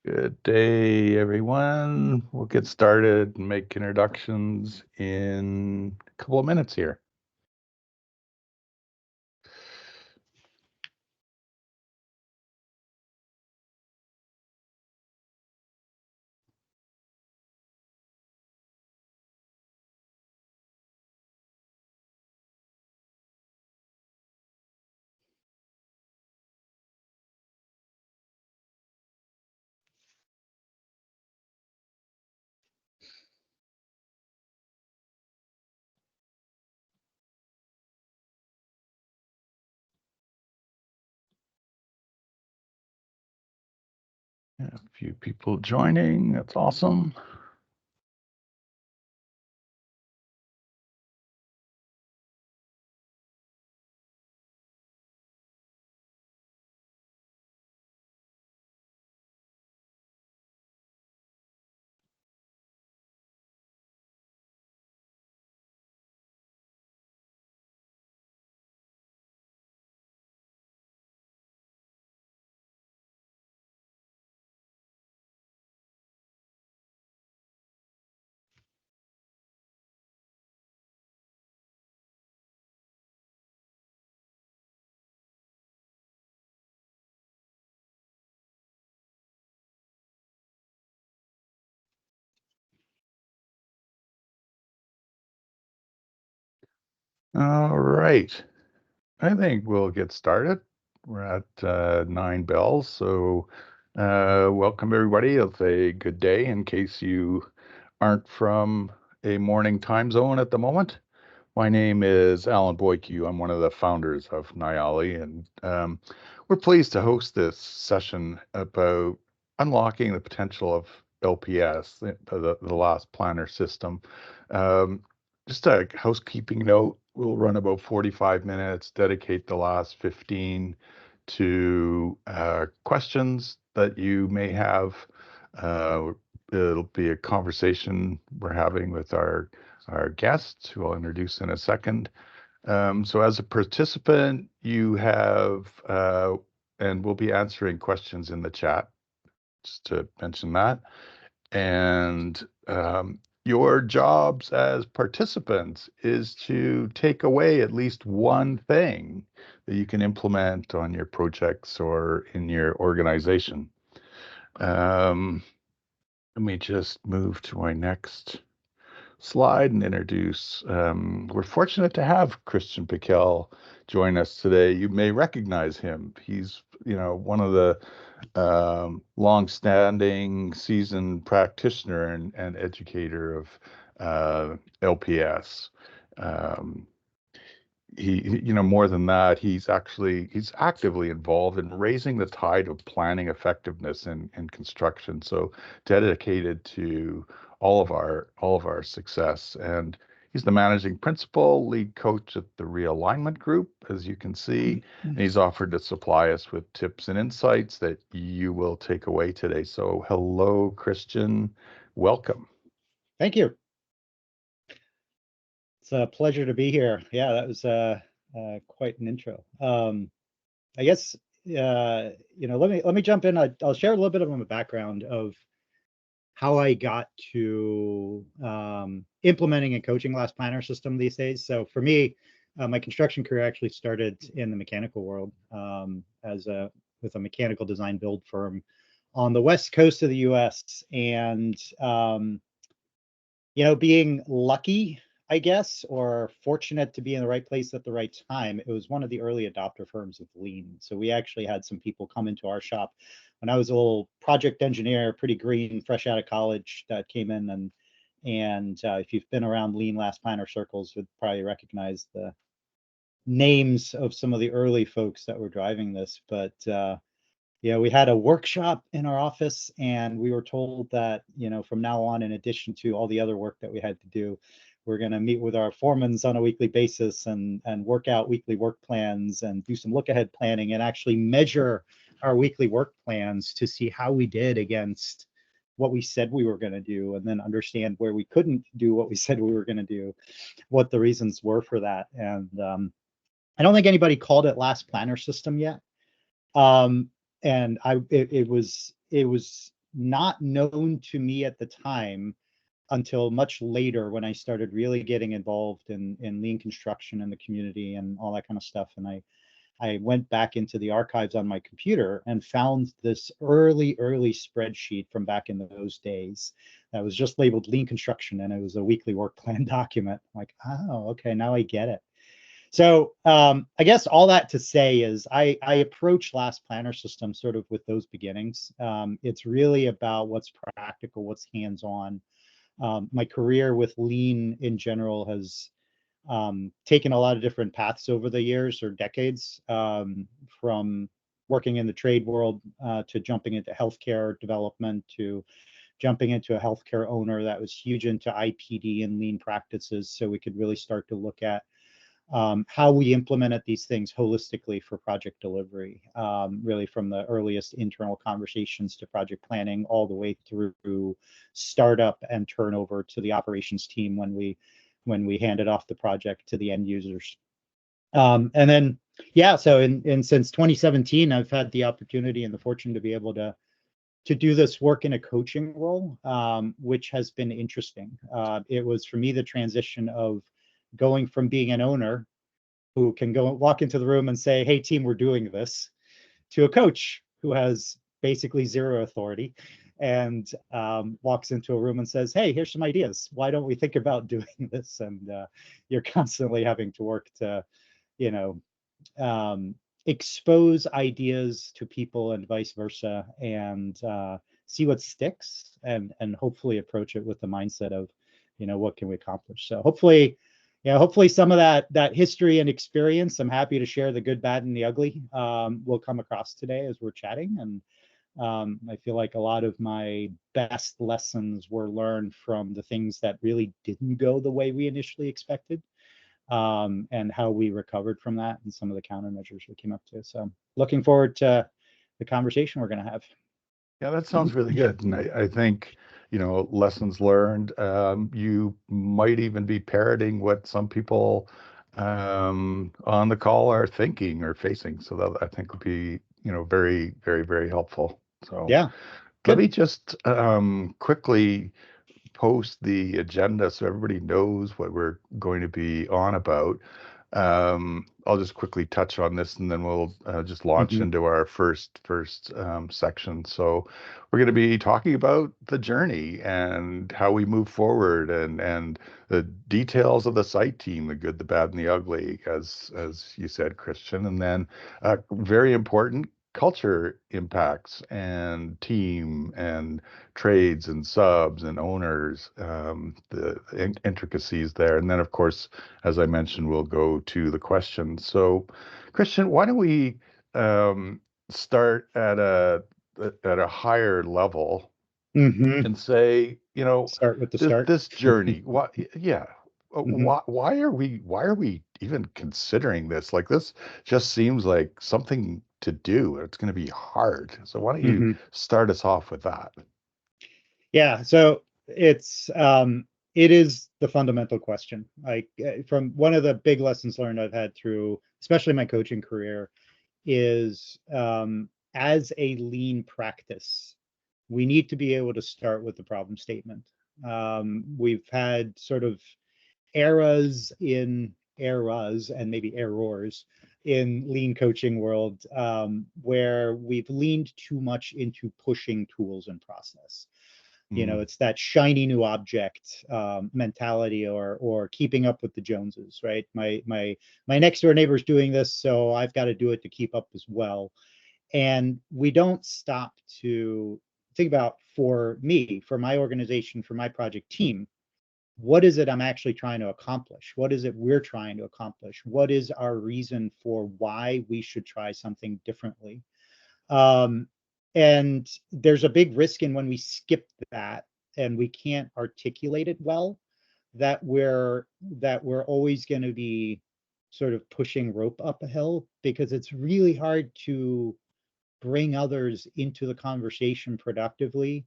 Good day, everyone. We'll get started and make introductions in a couple of minutes here. A few people joining. That's awesome. All right. I think we'll get started. We're at 9 bells. So welcome, everybody. I'll say good day in case you aren't from a morning time zone at the moment. My name is Alan Boyke. I'm one of the founders of NIALI, and we're pleased to host this session about unlocking the potential of LPS, the last planner system. Um, just a housekeeping note, we'll run about 45 minutes, dedicate the last 15 to questions that you may have. Uh, it'll be a conversation we're having with our guests, who I'll introduce in a second. So as a participant, you have, and we'll be answering questions in the chat, just to mention that. And your jobs as participants is to take away at least one thing that you can implement on your projects or in your organization. Let me just move to my next slide and introduce. We're fortunate to have Christian Pikel join us today. You may recognize him. He's, one of the long-standing, seasoned practitioner and educator of LPS. Um, More than that, he's actively involved in raising the tide of planning effectiveness in construction. So dedicated to all of our success. And he's the managing principal, lead coach at the ReAlignment group, as you can see. And he's offered to supply us with tips and insights that you will take away today. So hello, Christian. Welcome. Thank you. It's a pleasure to be here. Yeah, that was quite an intro. I guess let me jump in. I'll share a little bit of my background of how I got to implementing and coaching last planner system these days. So for me, my construction career actually started in the mechanical world with a mechanical design build firm on the west coast of the U.S. And being lucky, I guess, or fortunate to be in the right place at the right time, it was one of the early adopter firms of Lean. So we actually had some people come into our shop when I was a little project engineer, pretty green, fresh out of college, that came in and if you've been around Lean last planner circles, you'd probably recognize the names of some of the early folks that were driving this. But we had a workshop in our office, and we were told that, from now on, in addition to all the other work that we had to do, we're going to meet with our foremans on a weekly basis and work out weekly work plans and do some look ahead planning and actually measure our weekly work plans to see how we did against what we said we were going to do, and then understand where we couldn't do what we said we were going to do, what the reasons were for that. And I don't think anybody called it last planner system yet. And it was not known to me at the time until much later when I started really getting involved in lean construction in the community and all that kind of stuff. And I went back into the archives on my computer and found this early spreadsheet from back in those days that was just labeled lean construction, and it was a weekly work plan document. I'm like, oh, okay, now I get it. So I guess all that to say is I approach Last Planner System sort of with those beginnings. It's really about what's practical, what's hands-on. My career with lean in general has taken a lot of different paths over the years or decades, from working in the trade world to jumping into healthcare development to jumping into a healthcare owner that was huge into IPD and lean practices, so we could really start to look at how we implemented these things holistically for project delivery, really from the earliest internal conversations to project planning all the way through startup and turnover to the operations team when we handed off the project to the end users. And then, yeah, so in since 2017, I've had the opportunity and the fortune to be able to do this work in a coaching role, which has been interesting. It was for me the transition of going from being an owner who can go walk into the room and say, hey team, we're doing this, to a coach who has basically zero authority and walks into a room and says, hey, here's some ideas, why don't we think about doing this? And you're constantly having to work to, you know, expose ideas to people and vice versa, and see what sticks, and hopefully approach it with the mindset of, you know, what can we accomplish? So hopefully, yeah, hopefully some of that history and experience, I'm happy to share the good, bad, and the ugly, will come across today as we're chatting. And I feel like a lot of my best lessons were learned from the things that really didn't go the way we initially expected, and how we recovered from that and some of the countermeasures we came up to. So looking forward to the conversation we're going to have. Yeah, that sounds really good. And I think, lessons learned, you might even be parroting what some people on the call are thinking or facing. So that I think would be, very, very, very helpful. So Yeah, let good. me just quickly post the agenda so everybody knows what we're going to be on about. I'll just quickly touch on this, and then we'll just launch Mm-hmm. into our first section. So we're going to be talking about the journey and how we move forward, and the details of the site team, the good, the bad, and the ugly, as you said, Christian. And then very important, culture impacts and team and trades and subs and owners, the intricacies there. And then, of course, as I mentioned, we'll go to the questions. So, Christian, why don't we start at a higher level Mm-hmm. and say, Start with the start. this journey, what, yeah, Mm-hmm. why are we even considering this? Like, this just seems like something to do, and it's going to be hard. So why don't you Mm-hmm. start us off with that? Yeah, so it is the fundamental question. Like from one of the big lessons learned I've had through, especially my coaching career, is as a lean practice, we need to be able to start with the problem statement. We've had sort of eras and maybe errors in lean coaching world, where we've leaned too much into pushing tools and process. You know, Mm, it's that shiny new object mentality, or keeping up with the Joneses, right? My next door neighbor's doing this, so I've got to do it to keep up as well. And we don't stop to think about, for me, for my organization, for my project team, what is it I'm actually trying to accomplish? What is it we're trying to accomplish? What is our reason for why we should try something differently? Um, and there's a big risk in when we skip that and we can't articulate it well, that we're always going to be sort of pushing rope up a hill, because it's really hard to bring others into the conversation productively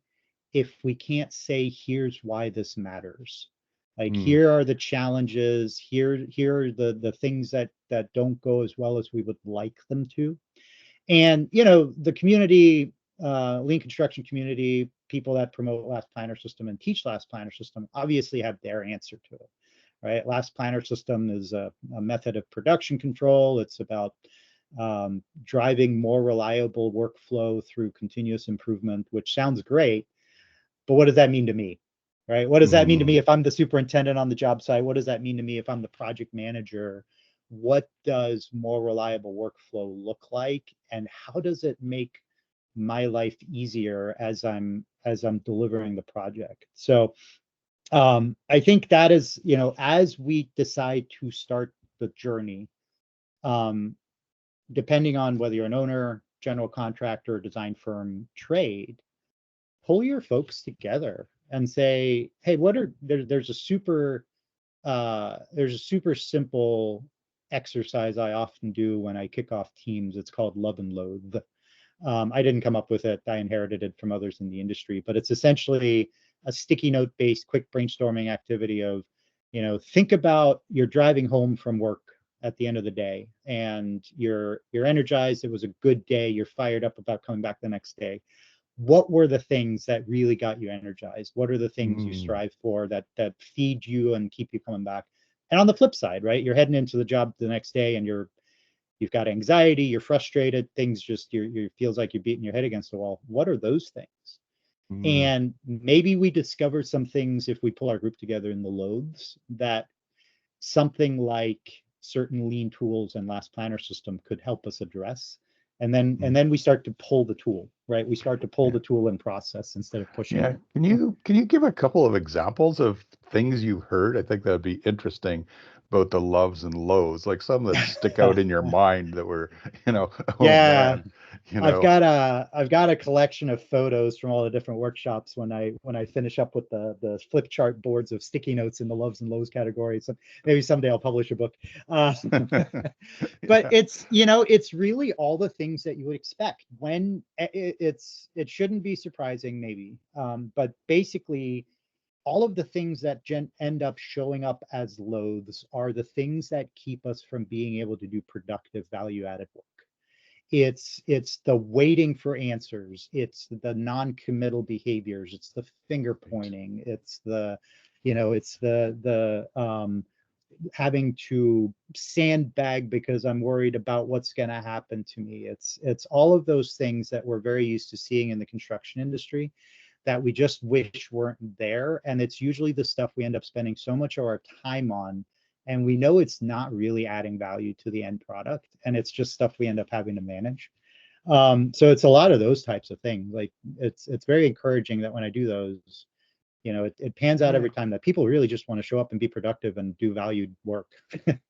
if we can't say, here's why this matters. Like, mm, here are the challenges, here are the things that don't go as well as we would like them to. And, you know, the community, lean construction community, people that promote last planner system and teach last planner system obviously have their answer to it, right? Last planner system is a method of production control. It's about driving more reliable workflow through continuous improvement, which sounds great, but what does that mean to me, right? What does that mean to me Mm, if I'm the superintendent on the job site? What does that mean to me if I'm the project manager? What does more reliable workflow look like, and how does it make my life easier as I'm delivering the project? So I think that is, as we decide to start the journey, um, depending on whether you're an owner, general contractor, design firm, trade, pull your folks together and say, hey, there's a super simple exercise I often do when I kick off teams. It's called love and loathe. I didn't come up with it. I inherited it from others in the industry, but it's essentially a sticky note based quick brainstorming activity of, think about you're driving home from work at the end of the day and you're energized. It was a good day. You're fired up about coming back the next day. What were the things that really got you energized? What are the things you mm, strive for that feed you and keep you coming back? And on the flip side, right, you're heading into the job the next day and you've got anxiety, you're frustrated, things just you feels like you're beating your head against the wall. What are those things? mm. And maybe we discover some things if we pull our group together in the loathes, that something like certain lean tools and last planner system could help us address. And then we start to pull the tool, right? We start to pull Yeah. the tool in process instead of pushing Yeah. it. Can you give a couple of examples of things you've heard? I think that'd be interesting, both the loves and lows, like some that stick out in your mind that were, oh Yeah, man, I've got a collection of photos from all the different workshops when I finish up with the flip chart boards of sticky notes in the loves and lows category. So maybe someday I'll publish a book. But Yeah. it's really all the things that you would expect when it shouldn't be surprising maybe, but basically all of the things that end up showing up as loathes are the things that keep us from being able to do productive value added work. It's the waiting for answers, it's the non-committal behaviors, it's the finger Right. pointing, it's the having to sandbag because I'm worried about what's going to happen to me. It's all of those things that we're very used to seeing in the construction industry that we just wish weren't there. And it's usually the stuff we end up spending so much of our time on. And we know it's not really adding value to the end product. And it's just stuff we end up having to manage. So it's a lot of those types of things. Like it's very encouraging that when I do those, it pans out Yeah. every time that people really just want to show up and be productive and do valued work.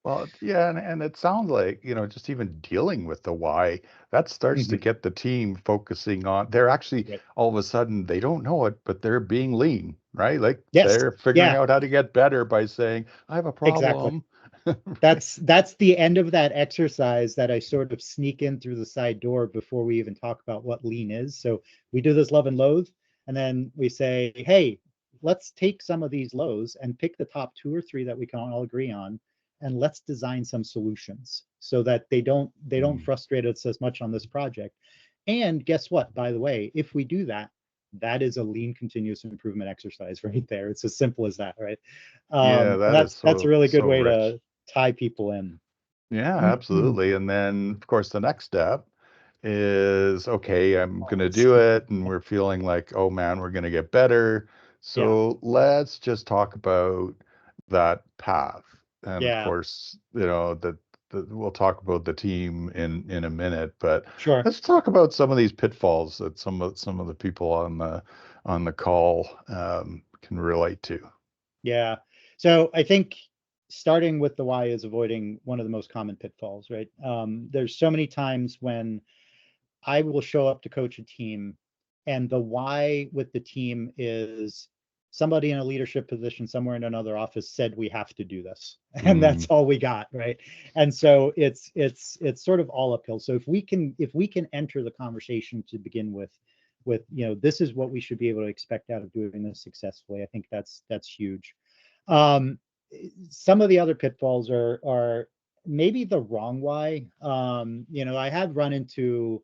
Well, yeah, and it sounds like, just even dealing with the why, that starts to Mhm. get the team focusing on, they're actually Right. all of a sudden they don't know it, but they're being lean, right? Like Yes. they're figuring Yeah, out how to get better by saying, I have a exactly. problem. Right. That's the end of that exercise that I sort of sneak in through the side door before we even talk about what lean is. So we do this love and loathe, and then we say, hey, let's take some of these lows and pick the top two or three that we can all agree on, and let's design some solutions so that they don't Mm. frustrate us as much on this project. And guess what? By the way, if we do that, that is a lean continuous improvement exercise right there. It's as simple as that, right? Yeah, And that is that's a so really good so way rich. to tie people in. Yeah, absolutely. And then, of course, the next step is, okay, I'm going to do it. And we're feeling like, oh man, we're going to get better. Yeah, So let's just talk about that path. And of yeah, course, we'll talk about the team in a minute, but sure. let's talk about some of these pitfalls that some of the people on the call can relate to. Yeah. So I think starting with the why is avoiding one of the most common pitfalls, right? There's so many times when I will show up to coach a team, and the why with the team is somebody in a leadership position somewhere in another office said we have to do this, and Mm, that's all we got, right? And so it's sort of all uphill. So if we can enter the conversation to begin with this is what we should be able to expect out of doing this successfully. I think that's huge. Um, some of the other pitfalls are maybe the wrong why. I have run into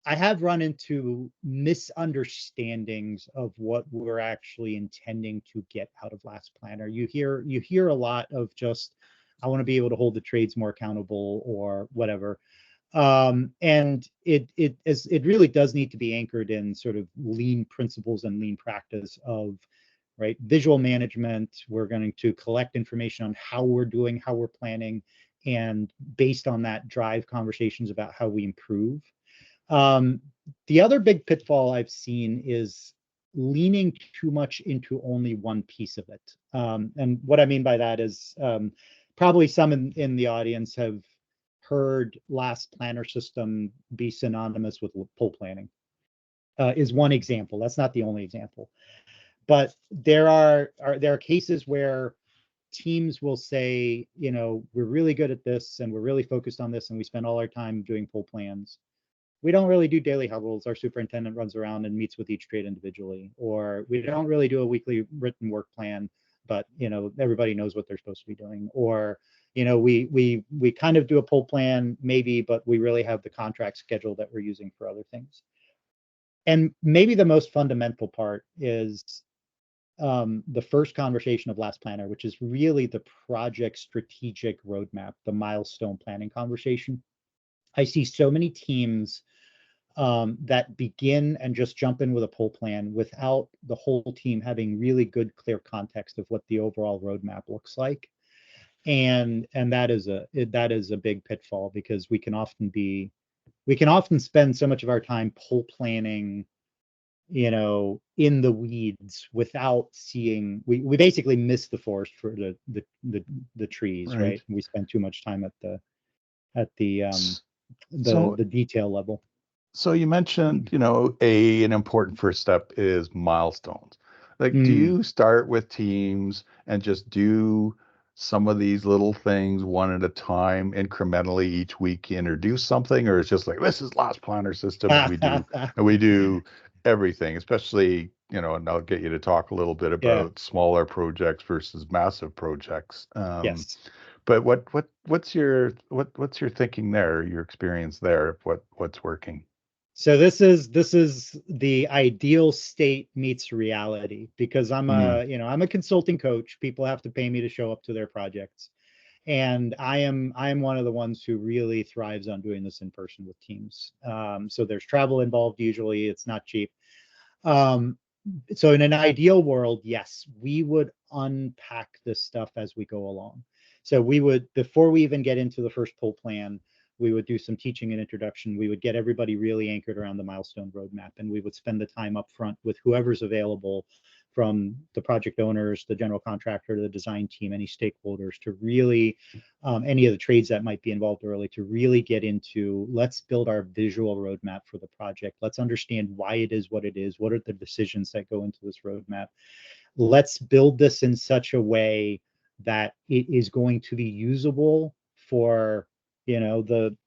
I have run into misunderstandings of what we're actually intending to get out of Last Planner. You hear a lot of just, I want to be able to hold the trades more accountable or whatever. And it really does need to be anchored in sort of lean principles and lean practice of, right, visual management. We're going to collect information on how we're doing, how we're planning, and based on that, drive conversations about how we improve. um, the other big pitfall I've seen is leaning too much into only one piece of it. And what I mean by that is, probably some in the audience have heard Last Planner system be synonymous with pull planning, is one example. That's not the only example. But there are cases where teams will say, we're really good at this and we're really focused on this and we spend all our time doing pull plans. We don't really do daily huddles. Our superintendent runs around and meets with each trade individually, or we don't really do a weekly written work plan, but everybody knows what they're supposed to be doing. Or we kind of do a pull plan maybe, but we really have the contract schedule that we're using for other things. And maybe the most fundamental part is the first conversation of Last Planner, which is really the project strategic roadmap, the milestone planning conversation. I see so many teams that begin and just jump in with a pull plan without the whole team having really good, clear context of what the overall roadmap looks like. And that is a big pitfall, because we can often spend so much of our time pull planning, in the weeds without seeing. We basically miss the forest for the trees, Right. right? We spend too much time at the So, the detail level. so you mentioned, an important first step is milestones. Like, do Mm. you start with teams and just do some of these little things one at a time, incrementally each week you introduce something, or it's just like this is Last Planner system and we do everything, especially, and I'll get you to talk a little bit Yeah. about smaller projects versus massive projects. Yes. But what's your thinking there, your experience there of what's working? So this is the ideal state meets reality, because Mm, I'm a consulting coach. People have to pay me to show up to their projects. And I am one of the ones who really thrives on doing this in person with teams. So there's travel involved usually. It's not cheap. Um, so in an ideal world, yes, we would unpack this stuff as we go along. So we would, before we even get into the first pull plan, we would do some teaching and introduction. We would get everybody really anchored around the milestone roadmap, and we would spend the time up front with whoever's available, from the project owners, the general contractor, the design team, any stakeholders, to really, any of the trades that might be involved early, to really get into, let's build our visual roadmap for the project. Let's understand why it is what it is. What are the decisions that go into this roadmap? Let's build this in such a way that it is going to be usable for, the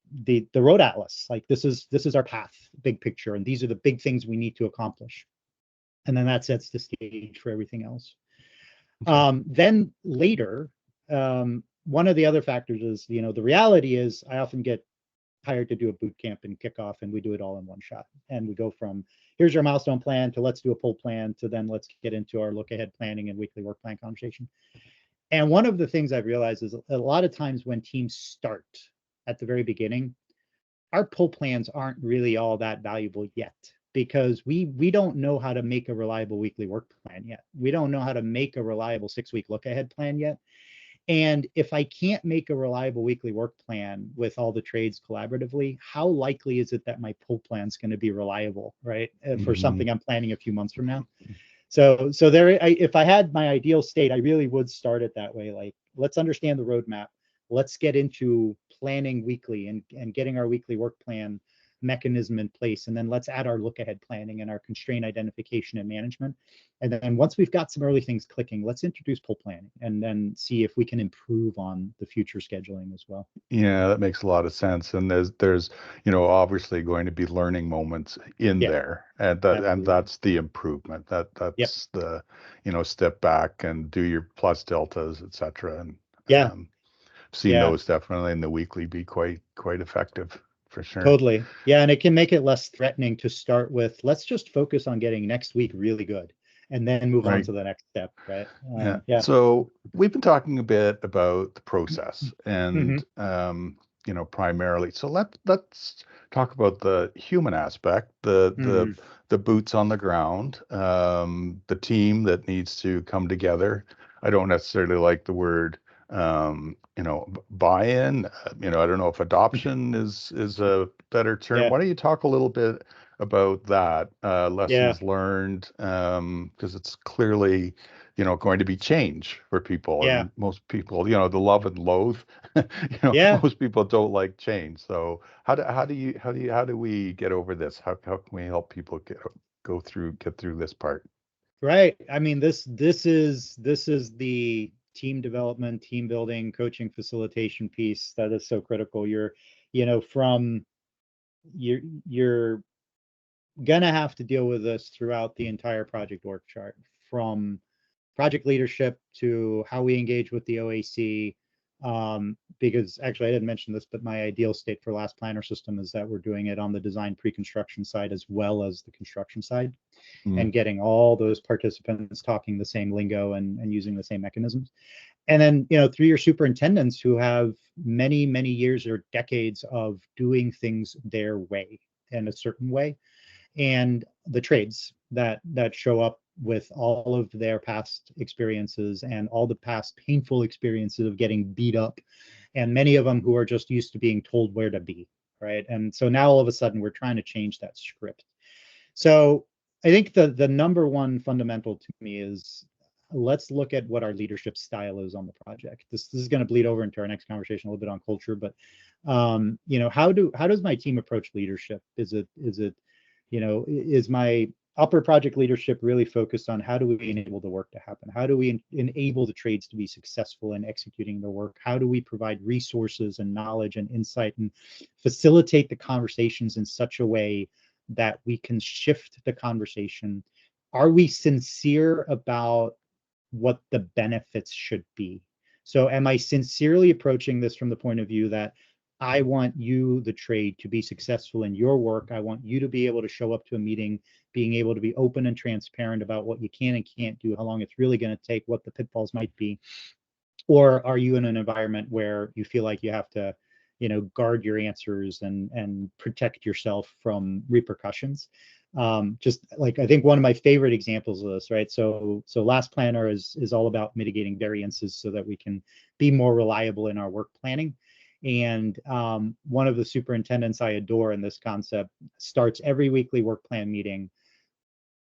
road atlas. Like, this is our path, big picture, and these are the big things we need to accomplish. And then that sets the stage for everything else. okay. Then later, one of the other factors is, the reality is I often get hired to do a boot camp and kickoff, and we do it all in one shot. And we go from, here's your milestone plan, to let's do a pull plan, to then let's get into our look ahead planning and weekly work plan conversation. And one of the things I've realized is, a lot of times when teams start at the very beginning, our pull plans aren't really all that valuable yet, because we don't know how to make a reliable weekly work plan yet. We don't know how to make a reliable 6-week look ahead plan yet. And if I can't make a reliable weekly work plan with all the trades collaboratively, how likely is it that my pull plan is going to be reliable, right? For Hmm. something I'm planning a few months from now. So there, if I had my ideal state, I really would start it that way. Like, let's understand the roadmap. Let's get into planning weekly and getting our weekly work plan mechanism in place. And then let's add our look ahead planning and our constraint identification and management. And then once we've got some early things clicking, let's introduce pull planning and then see if we can improve on the future scheduling as well. Yeah, that makes a lot of sense. And there's, obviously going to be learning moments in Yeah, there. And absolutely. that's the improvement. Yep. That's the, step back and do your plus deltas, et cetera. And Yeah. um, seen Yeah. those definitely in the weekly be quite effective. for sure. Totally. Yeah, and it can make it less threatening to start with, let's just focus on getting next week really good and then move on Right. to the next step, right? Yeah. Yeah. So we've been talking a bit about the process Hmm. and primarily. So let's talk about the human aspect, Hmm. the boots on the ground, the team that needs to come together. I don't necessarily like the word buy-in. I don't know if adoption is a better term. Yeah. Why don't you talk a little bit about that, Yeah. lessons learned, because it's clearly going to be change for people. Yeah. And most people, the love and loathe, Yeah. most people don't like change. So how do we get over this? How can we help people get through this part? Right. I mean, this is the team development, team building, coaching, facilitation piece that is so critical. From you're gonna have to deal with this throughout the entire project org chart, from project leadership to how we engage with the OAC. Because actually, I didn't mention this, but my ideal state for last planner system is that we're doing it on the design pre-construction side as well as the construction side, Mm, and getting all those participants talking the same lingo and using the same mechanisms. And then, through your superintendents who have many, many years or decades of doing things their way and a certain way, and the trades that show up with all of their past experiences and all the past painful experiences of getting beat up, and many of them who are just used to being told where to be, right? And so now all of a sudden we're trying to change that script. So I think the number one fundamental to me is, let's look at what our leadership style is on the project. This is going to bleed over into our next conversation a little bit on culture, but how does my team approach leadership? Is my upper project leadership really focused on how do we enable the work to happen? How do we enable the trades to be successful in executing the work? How do we provide resources and knowledge and insight and facilitate the conversations in such a way that we can shift the conversation? Are we sincere about what the benefits should be? So, am I sincerely approaching this from the point of view that I want you, the trade, to be successful in your work? I want you to be able to show up to a meeting, being able to be open and transparent about what you can and can't do, how long it's really going to take, what the pitfalls might be. Or are you in an environment where you feel like you have to, guard your answers and protect yourself from repercussions? Just like, I think one of my favorite examples of this, right? So last planner is all about mitigating variances so that we can be more reliable in our work planning. And one of the superintendents I adore in this concept starts every weekly work plan meeting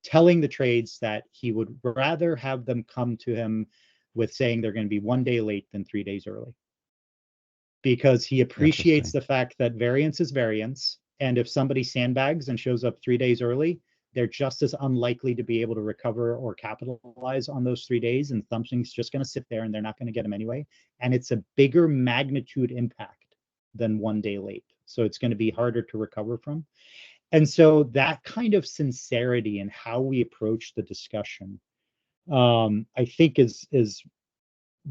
telling the trades that he would rather have them come to him with saying they're going to be 1 day late than 3 days early, because he appreciates interesting. the fact that variance is variance. And if somebody sandbags and shows up 3 days early, they're just as unlikely to be able to recover or capitalize on those 3 days. And something's just going to sit there and they're not going to get them anyway. And it's a bigger magnitude impact than 1 day late. So it's going to be harder to recover from. And so that kind of sincerity in how we approach the discussion, I think is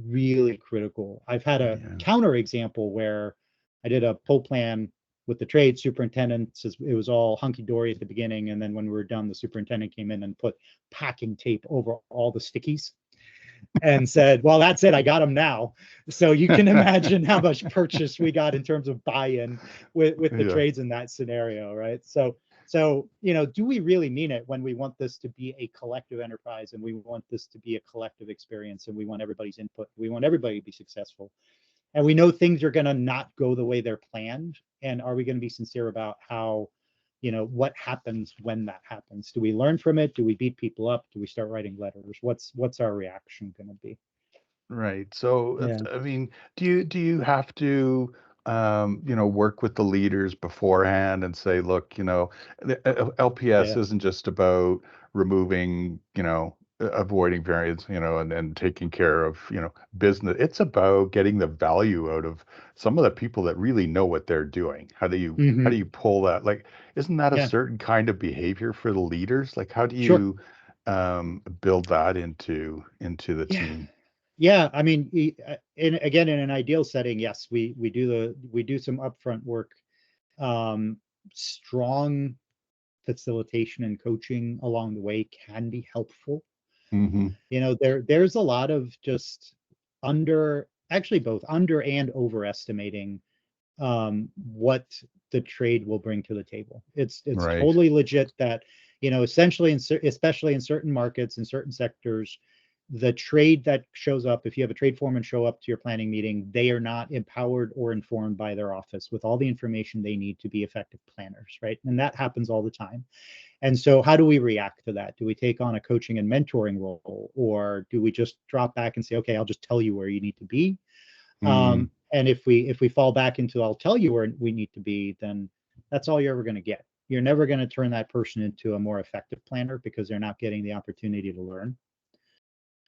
really critical. I've had a Yeah. counter example where I did a pull plan with the trade superintendent. It was all hunky dory at the beginning, and then when we were done, the superintendent came in and put packing tape over all the stickies and said, "Well, that's it. I got them now." So you can imagine how much purchase we got in terms of buy-in with the Yeah. trades in that scenario, right? So do we really mean it when we want this to be a collective enterprise, and we want this to be a collective experience, and we want everybody's input, we want everybody to be successful, and we know things are going to not go the way they're planned? And are we going to be sincere about how, what happens when that happens? Do we learn from it? Do we beat people up? Do we start writing letters? What's our reaction going to be? Right. So, Yeah. I mean, do you have to, work with the leaders beforehand and say, look, LPS Yeah. isn't just about removing, avoiding variance, and taking care of, business. It's about getting the value out of some of the people that really know what they're doing. How Hmm. do you pull that? Like, isn't that a Yeah. certain kind of behavior for the leaders? Like, how do Sure. you build that into the Yeah. team? Yeah. I mean, again, in an ideal setting, yes, we do some upfront work strong facilitation and coaching along the way can be helpful. Hmm. There's a lot of just actually both under and overestimating what the trade will bring to the table. It's Right. totally legit that, essentially, especially in certain markets, in certain sectors, the trade that shows up, if you have a trade foreman show up to your planning meeting, they are not empowered or informed by their office with all the information they need to be effective planners, right? And that happens all the time. And so how do we react to that? Do we take on a coaching and mentoring role, or do we just drop back and say, okay, I'll just tell you where you need to be? Mm. And if we fall back into I'll tell you where we need to be, then that's all you're ever going to get. You're never going to turn that person into a more effective planner because they're not getting the opportunity to learn.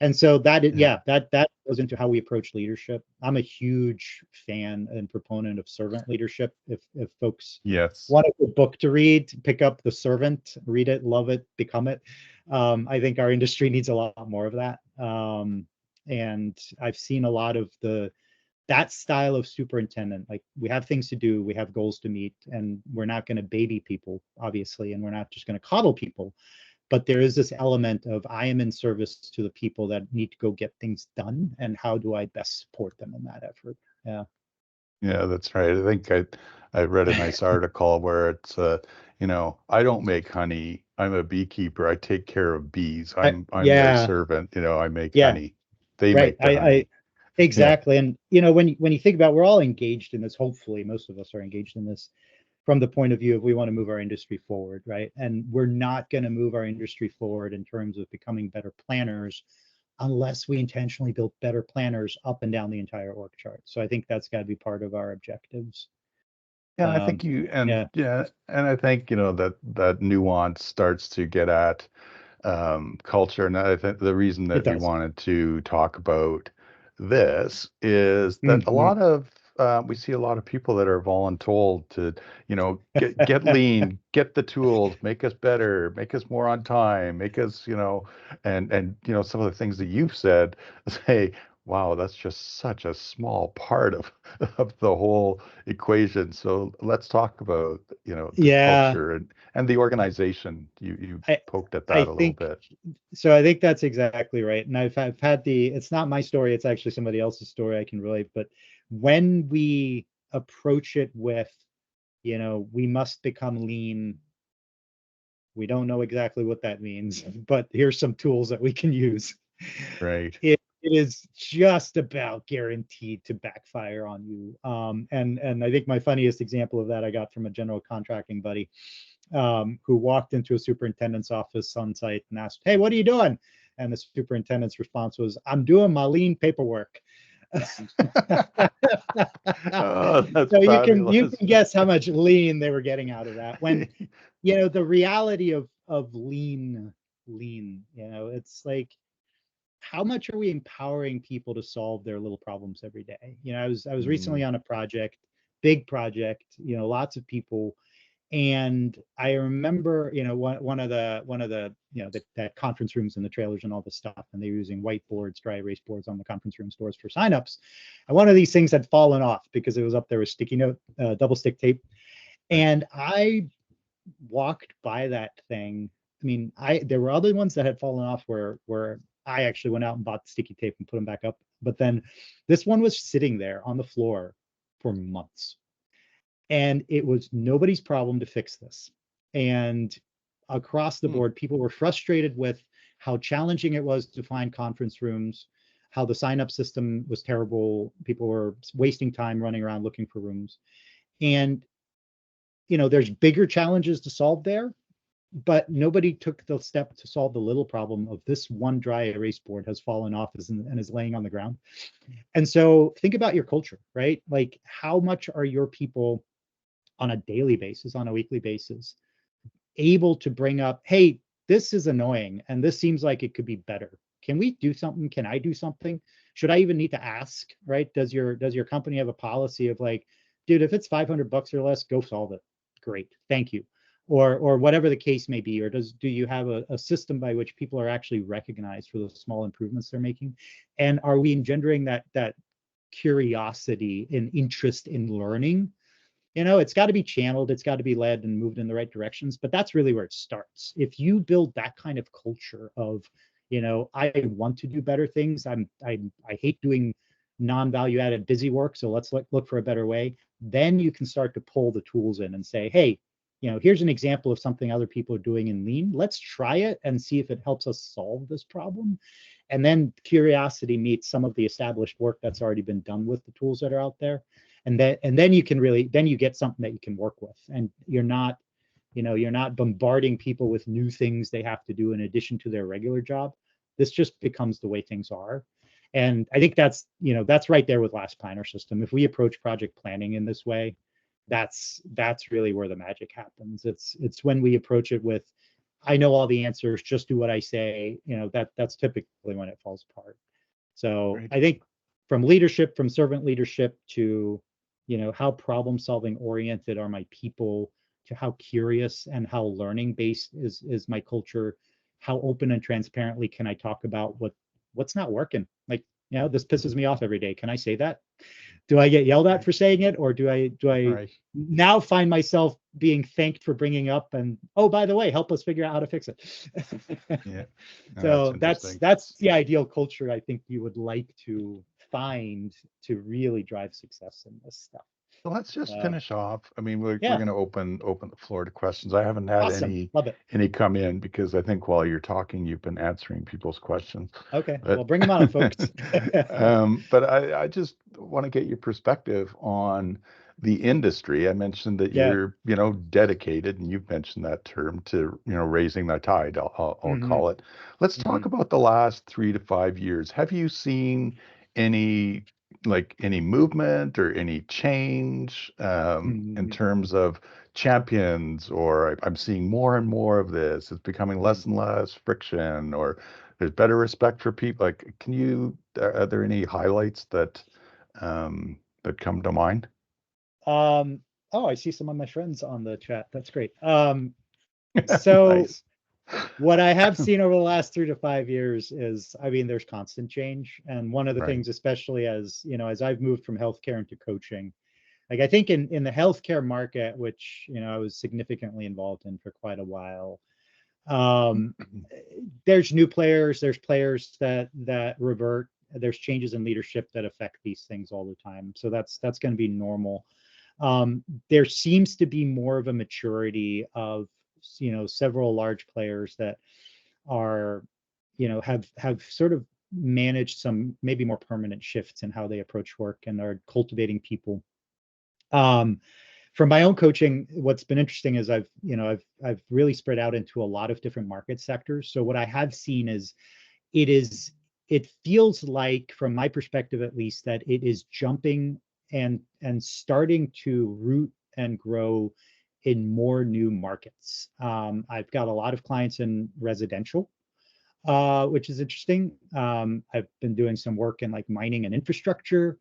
And so Yeah. that goes into how we approach leadership. I'm a huge fan and proponent of servant leadership. If folks Yes. want a good book to read, pick up The Servant, read it, love it, become it. I think our industry needs a lot more of that. And I've seen a lot of that style of superintendent. Like, we have things to do, we have goals to meet, and we're not going to baby people, obviously, and we're not just going to coddle people. But there is this element of, I am in service to the people that need to go get things done, and how do I best support them in that effort? Yeah. Yeah, that's right. I think I read a nice article where it's I don't make honey. I'm a beekeeper. I take care of bees. I'm their Yeah, servant. I make yeah, honey. They right. make the I honey. Yeah. exactly. And when you think about, we're all engaged in this. Hopefully, most of us are engaged in this from the point of view of, we want to move our industry forward, right? And we're not going to move our industry forward in terms of becoming better planners unless we intentionally build better planners up and down the entire org chart. So I think that's got to be part of our objectives. Yeah, I Um, think you and yeah, yeah, and I think that nuance starts to get at culture. And I think the reason it that we does. wanted to talk about this is that a Mhm. lot of we see a lot of people that are voluntold to, get lean, get the tools, make us better, make us more on time, make us, and some of the things that you've said, say, wow, that's just such a small part of the whole equation. So let's talk about, the Yeah, culture and the organization. You I poked at I that a little think bit. so. I think that's exactly right. And I've had it's not my story, it's actually somebody else's story I can relate. But when we approach it with, we must become lean, we don't know exactly what that means, but here's some tools that we can use. Right. It is just about guaranteed to backfire on you. And I think my funniest example of that I got from a general contracting buddy, who walked into a superintendent's office on site and asked, "Hey, what are you doing?" And the superintendent's response was, "I'm doing my lean paperwork." Oh, that's So you fabulous. can guess how much lean they were getting out of that. When the reality of lean, it's like, how much are we empowering people to solve their little problems every day? I was recently Mm, on a project, big project, lots of people. And I remember, one of the that conference rooms and the trailers and all this stuff, and they were using whiteboards, dry erase boards on the conference room doors for signups. And one of these things had fallen off because it was up there with sticky note, double stick tape. right. And I walked by that thing. I mean, there were other ones that had fallen off where I actually went out and bought the sticky tape and put them back up. But then this one was sitting there on the floor for months, and it was nobody's problem to fix this. And across the Hmm. board, people were frustrated with how challenging it was to find conference rooms, how the sign up system was terrible. People were wasting time running around looking for rooms. And, there's bigger challenges to solve there, but nobody took the step to solve the little problem of, this one dry erase board has fallen off and is laying on the ground. And so think about your culture, right? Like, how much are your people on a daily basis, on a weekly basis, able to bring up, hey, this is annoying and this seems like it could be better. Can we do something? Can I do something? Should I even need to ask, right? Does your company have a policy of like, dude, if it's $500 or less, go solve it. Great, thank you. Or whatever the case may be. Or do you have a system by which people are actually recognized for the small improvements they're making? And are we engendering that curiosity and interest in learning it's got to be channeled, it's got to be led and moved in the right directions, but that's really where it starts. If you build that kind of culture of, I want to do better things. I hate doing non-value added busy work, so let's look for a better way. Then you can start to pull the tools in and say, hey, here's an example of something other people are doing in lean. Let's try it and see if it helps us solve this problem. And then curiosity meets some of the established work that's already been done with the tools that are out there. And then you can really, then you get something that you can work with, and you're not bombarding people with new things they have to do in addition to their regular job. This just becomes the way things are. And I think that's right there with Last Planner System. If we approach project planning in this way, that's really where the magic happens. It's when we approach it with, I know all the answers, just do what I say, that's typically when it falls apart. So Right. I think from leadership, from servant leadership to, how problem solving oriented are my people, to how curious and how learning based is my culture, how open and transparently can I talk about what's not working? Like, this pisses me off every day. Can I say that? Do I get yelled at Right. for saying it, or do I Right. now find myself being thanked for bringing up, and oh, by the way, help us figure out how to fix it? Yeah. No, that's So that's interesting. that's the ideal culture I think you would like to find to really drive success in this stuff. So let's just Uh, finish off. I mean, we're yeah, going to open the floor to questions. I haven't had awesome, love it. any come in because I think while you're talking, you've been answering people's questions. Okay, well, But bring them on, folks. but I just want to get your perspective on the industry. I mentioned that Yeah. you're, dedicated, and you've mentioned that term to, raising the tide, I'll Hmm. call it. Let's Hmm. talk about the last 3 to 5 years. Have you seen any any movement or any change in Hmm. terms of champions, or I'm seeing more and more of this. It's becoming less and less friction, or there's better respect for people. Like, are there any highlights that come to mind? um oh, I see some of my friends on the chat, that's great. So Nice. what I have seen over the last 3 to 5 years is, I mean, there's constant change. And one of the Right. things, especially as I've moved from healthcare into coaching, like I think in the healthcare market, which, I was significantly involved in for quite a while, um, there's new players, there's players that revert, there's changes in leadership that affect these things all the time. So that's going to be normal. There seems to be more of a maturity of, several large players that are, have sort of managed some maybe more permanent shifts in how they approach work and are cultivating people. Um, from my own coaching, what's been interesting is I've really spread out into a lot of different market sectors. So what I have seen is it is it feels like, from my perspective at least, that it is jumping and starting to root and grow in more new markets. I've got a lot of clients in residential, which is interesting. I've been doing some work in like mining and infrastructure.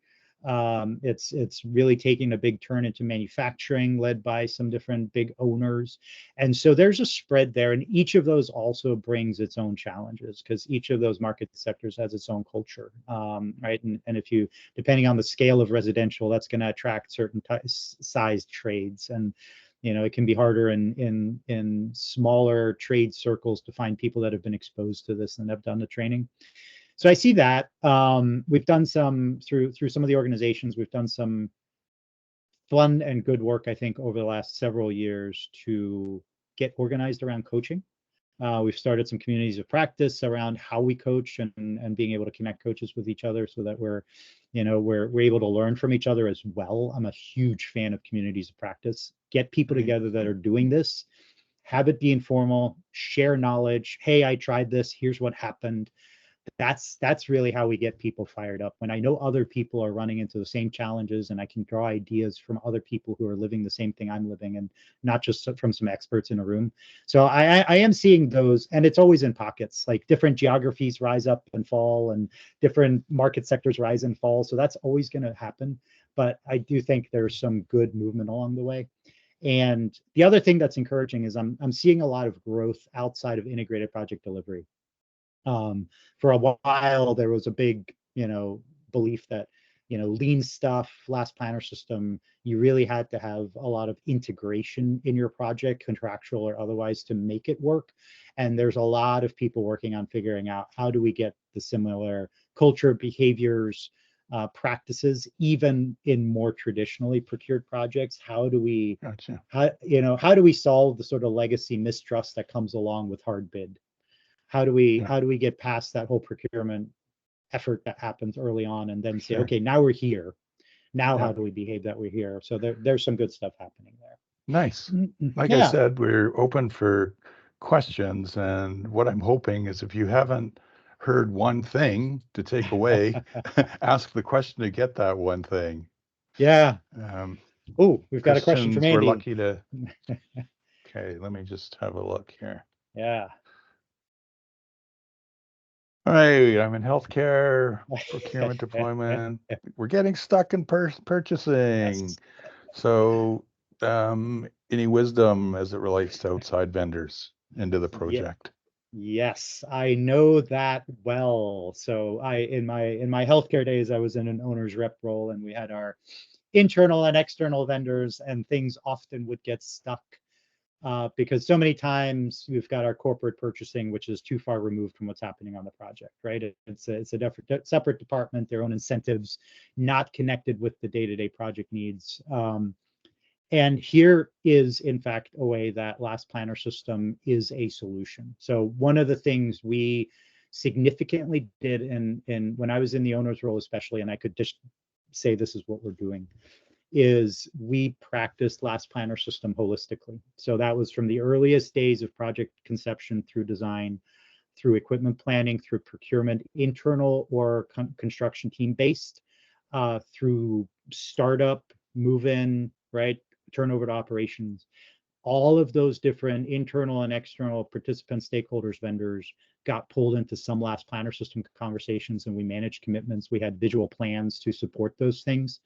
It's really taking a big turn into manufacturing, led by some different big owners. And so there's a spread there, and each of those also brings its own challenges, because each of those market sectors has its own culture, right? And if you, depending on the scale of residential, that's going to attract certain sized trades, and it can be harder in smaller trade circles to find people that have been exposed to this and have done the training. So I see that. We've done some through some of the organizations. We've done some fun and good work, I think, over the last several years to get organized around coaching. We've started some communities of practice around how we coach, and being able to connect coaches with each other, so that we're able to learn from each other as well. I'm a huge fan of communities of practice. Get people Right. together that are doing this, have it be informal, share knowledge. Hey, I tried this, here's what happened. That's really how we get people fired up. When I know other people are running into the same challenges, and I can draw ideas from other people who are living the same thing I'm living, and not just from some experts in a room. So I am seeing those, and it's always in pockets. Like, different geographies rise up and fall, and different market sectors rise and fall. So that's always going to happen. But I do think there's some good movement along the way. And the other thing that's encouraging is I'm seeing a lot of growth outside of integrated project delivery. For a while, there was a big, belief that lean stuff, last planner system, you really had to have a lot of integration in your project, contractual or otherwise, to make it work. And there's a lot of people working on figuring out how do we get the similar culture, behaviors, practices, even in more traditionally procured projects. How do we, Gotcha. how do we solve the sort of legacy mistrust that comes along with hard bid? How do we get past that whole procurement effort that happens early on, and then say, Sure. okay, now we're here. Now, how Yep. do we behave that we're here? So there's some good stuff happening there. Nice. Like I Yeah. said, we're open for questions, and what I'm hoping is if you haven't heard one thing to take away, ask the question to get that one thing. Yeah. Um, Oh, we've got a question from Christians, we're Andy. lucky to. Okay, let me just have a look here. Yeah. All right, I'm in healthcare, procurement deployment. We're getting stuck in purchasing. Yes. So, any wisdom as it relates to outside vendors into the Yeah. project? Yes, I know that well. So in my healthcare days, I was in an owner's rep role, and we had our internal and external vendors, and things often would get stuck because so many times we've got our corporate purchasing, which is too far removed from what's happening on the project, right? It's a separate department, their own incentives, not connected with the day-to-day project needs. And here is, in fact, a way that last planner system is a solution. So one of the things we significantly did in when I was in the owner's role, especially, and I could just say this is what we're doing, is we practiced last planner system holistically. So that was from the earliest days of project conception through design, through equipment planning, through procurement, internal or construction team based, through startup, move in, right, turnover to operations. All of those different internal and external participants, stakeholders, vendors got pulled into some last planner system conversations, and we managed commitments. We had visual plans to support those things.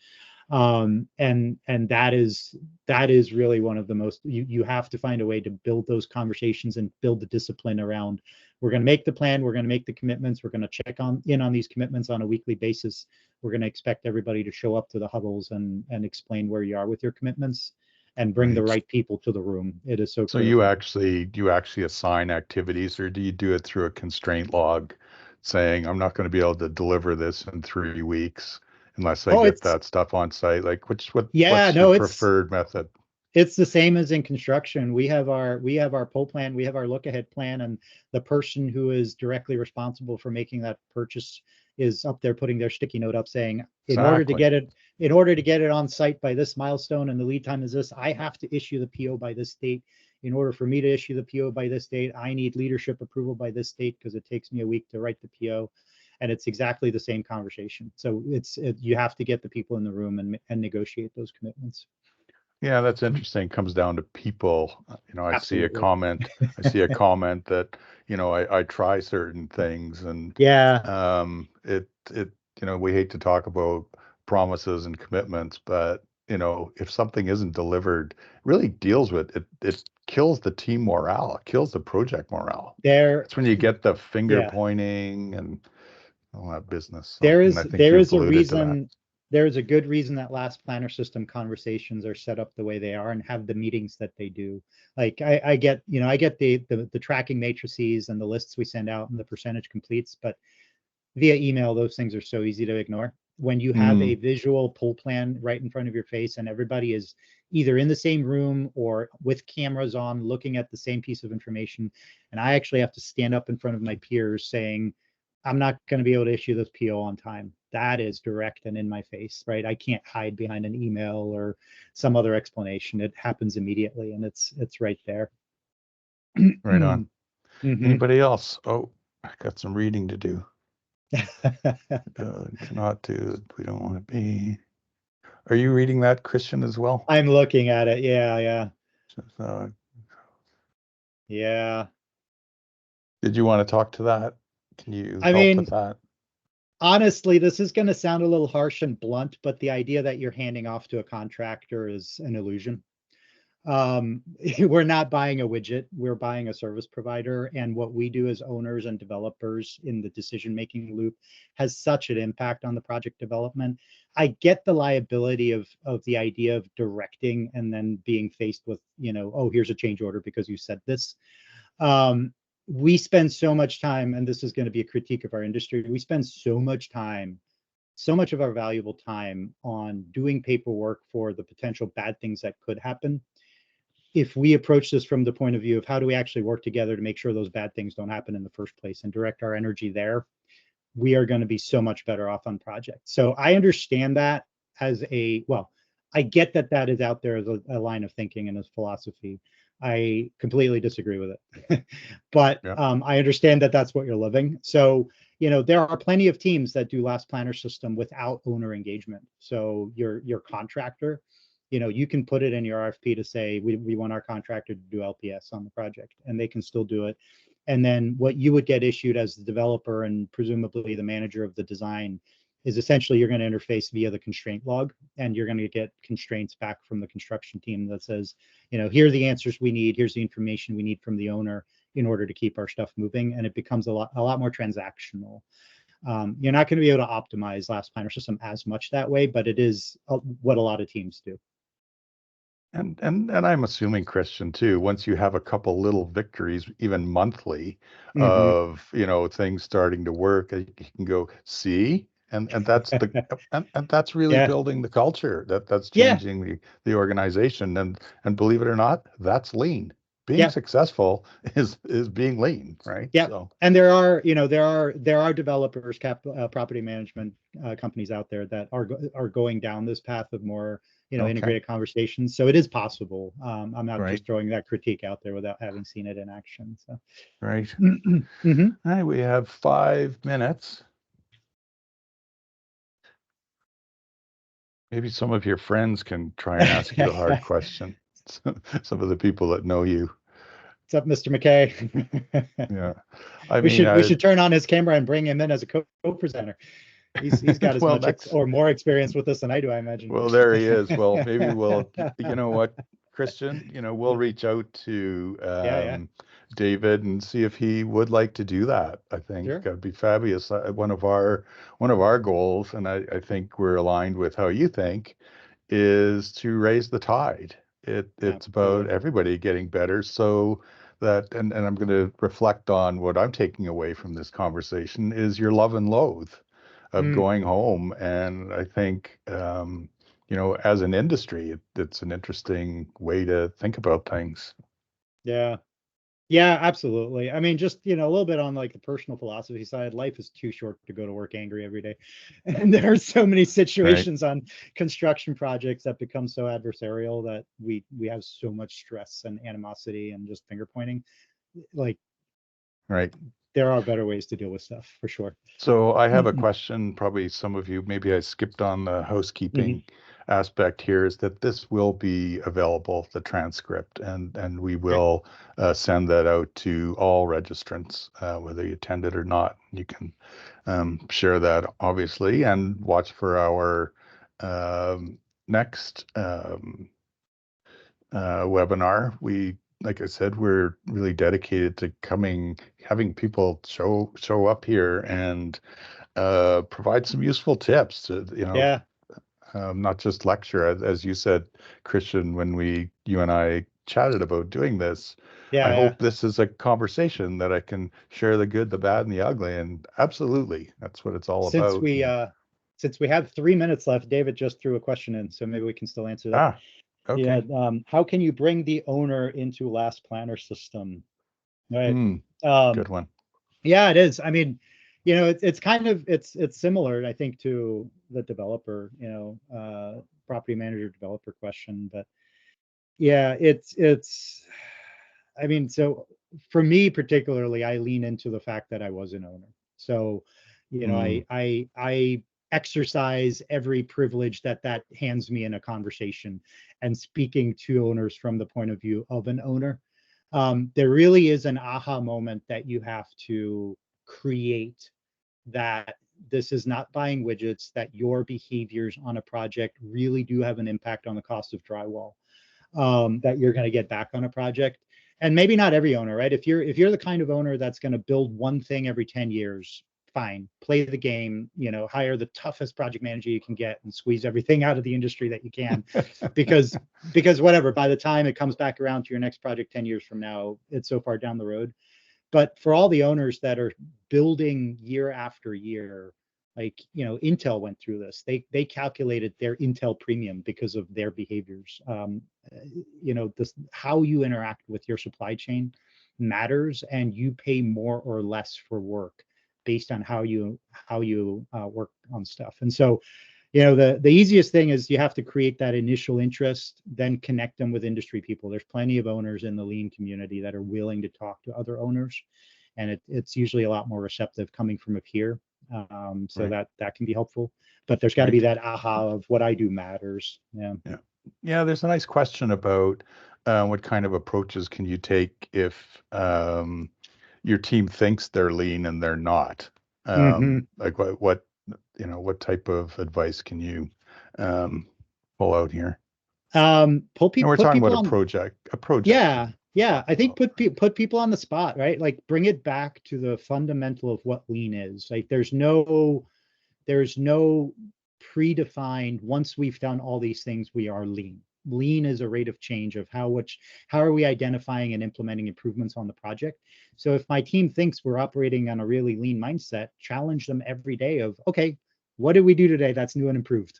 And that is really one of the most, you have to find a way to build those conversations and build the discipline around, we're going to make the plan, we're going to make the commitments, we're going to check in on these commitments on a weekly basis, we're going to expect everybody to show up to the huddles and explain where you are with your commitments, and bring the Right. right people to the room. It is so So you critical. actually assign activities, or do you do it through a constraint log saying, I'm not going to be able to deliver this in 3 weeks unless I Oh, get it's that stuff on site? Like yeah, what's your no, it's preferred method? it's the same as in construction. We have our pull plan, we have our look ahead plan, and the person who is directly responsible for making that purchase is up there putting their sticky note up saying, Exactly. in order to get it on site by this milestone, and the lead time is this, I have to issue the PO by this date. In order for me to issue the PO by this date, I need leadership approval by this date because it takes me a week to write the PO. And it's exactly the same conversation. So you have to get the people in the room and negotiate those commitments. Yeah, that's interesting. It comes down to people. Absolutely. I see a comment that, I try certain things, and Yeah, it we hate to talk about promises and commitments, but if something isn't delivered, it really deals with it. It kills the team morale. It kills the project morale. there, That's when you get the finger yeah, pointing and all that business. So, there and is I think there you've is a alluded to that. reason. There's a good reason that last planner system conversations are set up the way they are and have the meetings that they do. Like I get the tracking matrices and the lists we send out and the percentage completes, but via email, those things are so easy to ignore. When you have a Mm, visual pull plan right in front of your face and everybody is either in the same room or with cameras on looking at the same piece of information, and I actually have to stand up in front of my peers saying, I'm not going to be able to issue this PO on time. That is direct and in my face, right? I can't hide behind an email or some other explanation. It happens immediately, and it's right there. right on. Mhm. Anybody else? Oh, I got some reading to do. Cannot do. We don't want to be. Are you reading that, Christian, as well? I'm looking at it. Yeah, yeah, Uh, yeah. did you want to talk to that? Can you I help mean, with that? honestly, this is going to sound a little harsh and blunt, but the idea that you're handing off to a contractor is an illusion. We're not buying a widget, we're buying a service provider. And what we do as owners and developers in the decision-making loop has such an impact on the project development. I get the liability of the idea of directing and then being faced with, oh, here's a change order because you said this. We spend so much time, and this is going to be a critique of our industry, we spend so much time, so much of our valuable time on doing paperwork for the potential bad things that could happen. If we approach this from the point of view of how do we actually work together to make sure those bad things don't happen in the first place and direct our energy there, we are going to be so much better off on projects. So I understand that as I get that that is out there as a line of thinking and as philosophy. I completely disagree with it, but Yeah. I understand that that's what you're living. So, there are plenty of teams that do last planner system without owner engagement. So your contractor, you can put it in your RFP to say, we want our contractor to do LPS on the project, and they can still do it. And then what you would get issued as the developer and presumably the manager of the design is essentially you're going to interface via the constraint log, and you're going to get constraints back from the construction team that says, here are the answers we need, here's the information we need from the owner in order to keep our stuff moving. And it becomes a lot more transactional. You're not going to be able to optimize last planner system as much that way, but it is what a lot of teams do. And I'm assuming, Christian, too, once you have a couple little victories, even monthly, Mm-hmm. of, things starting to work, you can go, see, and that's and that's really Yeah. building the culture, that's Yeah. changing the organization, and believe it or not, that's lean. Being Yeah. successful is being lean, right? Yeah. So, And there are developers, property management companies out there that are going down this path of more, okay, integrated conversations. So it is possible. I'm not right, just throwing that critique out there without having seen it in action. So. right. Mm-hmm. All right, we have 5 minutes. Maybe some of your friends can try and ask you the hard question. Some of the people that know you. What's up, Mr. McKay? Yeah. I we mean, should we should turn on his camera and bring him in as a co-presenter. He's got as well, much that's, or more experience with this than I do, I imagine. well, there he is. Well, maybe we'll, you know what, Christian, we'll reach out to Yeah, yeah, David and see if he would like to do that. I think sure. that'd be fabulous. One of our goals, and I think we're aligned with how you think, is to raise the tide. It's about Absolutely. everybody getting better, so that, and I'm going to reflect on what I'm taking away from this conversation is your love and loathe of Mm, going home. And I think, as an industry, it's an interesting way to think about things. yeah. Yeah, absolutely. I mean, just, a little bit on like the personal philosophy side, life is too short to go to work angry every day. And there are so many Right, situations on construction projects that become so adversarial that we have so much stress and animosity and just finger pointing. Like right. there are better ways to deal with stuff for sure. So I have a question, probably some of you, maybe I skipped on the Mhm. housekeeping aspect here, is that this will be available, the transcript, and we Okay. will send that out to all registrants, whether you attend it or not. You can share that, obviously, and watch for our next webinar. Like I said, we're really dedicated to having people show up here and provide some useful tips to, Yeah, not just lecture. As you said, Christian, when you and I chatted about doing this, I yeah, yeah. hope this is a conversation that I can share the good, the bad, and the ugly. And absolutely, that's what it's all Since about. we uh since we have 3 minutes left, David just threw a question in, so maybe we can still answer that. Ah, Yeah, okay. how can you bring the owner into last planner system? Right. Hmm, Um, good one. yeah, it is. I mean, it's kind of it's similar, I think, to the developer, property manager developer question. But yeah, it's I mean, so for me particularly, I lean into the fact that I was an owner. So, Hmm, I exercise every privilege that hands me in a conversation and speaking to owners from the point of view of an owner. There really is an aha moment that you have to create, that this is not buying widgets, that your behaviors on a project really do have an impact on the cost of drywall. that you're going to get back on a project. And maybe not every owner, right? If you're the kind of owner that's going to build one thing every 10 years, fine, play the game, hire the toughest project manager you can get and squeeze everything out of the industry that you can, because whatever, by the time it comes back around to your next project 10 years from now, it's so far down the road. But for all the owners that are building year after year, like, Intel went through this. They calculated their Intel premium because of their behaviors. This, how you interact with your supply chain matters, and you pay more or less for work based on how you work on stuff. And so, the easiest thing is you have to create that initial interest, then connect them with industry people. There's plenty of owners in the lean community that are willing to talk to other owners, and it's usually a lot more receptive coming from a peer. So Right. that can be helpful, but there's got to be that aha of what I do matters. Yeah. There's a nice question about what kind of approaches can you take if your team thinks they're lean and they're not. Like what type of advice can you pull out here? Put And we're talking people about on a project. Yeah, I think put people on the spot, right? Like, bring it back to the fundamental of what lean is. Like, there's no predefined, once we've done all these things, we are lean. Lean is a rate of change of how are we identifying and implementing improvements on the project. So if my team thinks we're operating on a really lean mindset, challenge them every day of, okay, what did we do today that's new and improved?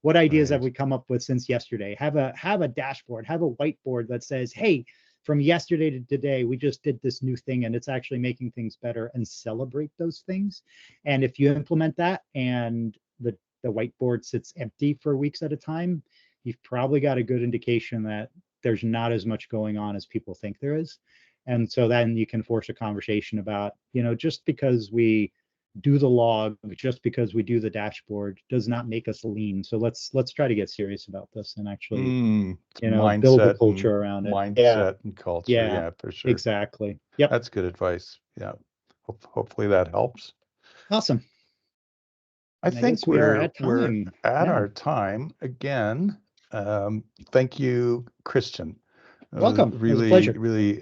What ideas have we come up with since yesterday? Have a dashboard, have a whiteboard that says, hey, from yesterday to today, we just did this new thing and it's actually making things better, and celebrate those things. And if you implement that and the whiteboard sits empty for weeks at a time, you've probably got a good indication that there's not as much going on as people think there is. And so then you can force a conversation about, just because we do the log, just because we do the dashboard, does not make us lean. So let's try to get serious about this and actually, build a culture around it. Mindset and culture. Yeah, for sure. Exactly. Yep. That's good advice. Yeah. Hopefully that helps. Awesome. I think we're at time. Our time again. Thank you, Christian. Welcome. Really, it was a pleasure. really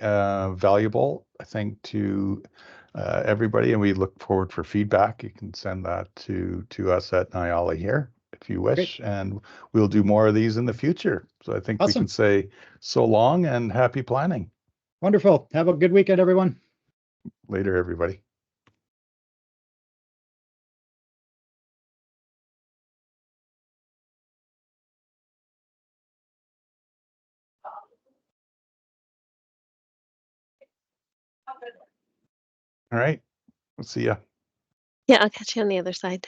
valuable, I think, to everybody, and we look forward for feedback. You can send that to us at Nyala here if you wish. Great. And we'll do more of these in the future. So I think we can say so long and happy planning. Wonderful. Have a good weekend, everyone. Later, everybody. All right. We'll see ya. Yeah, I'll catch you on the other side.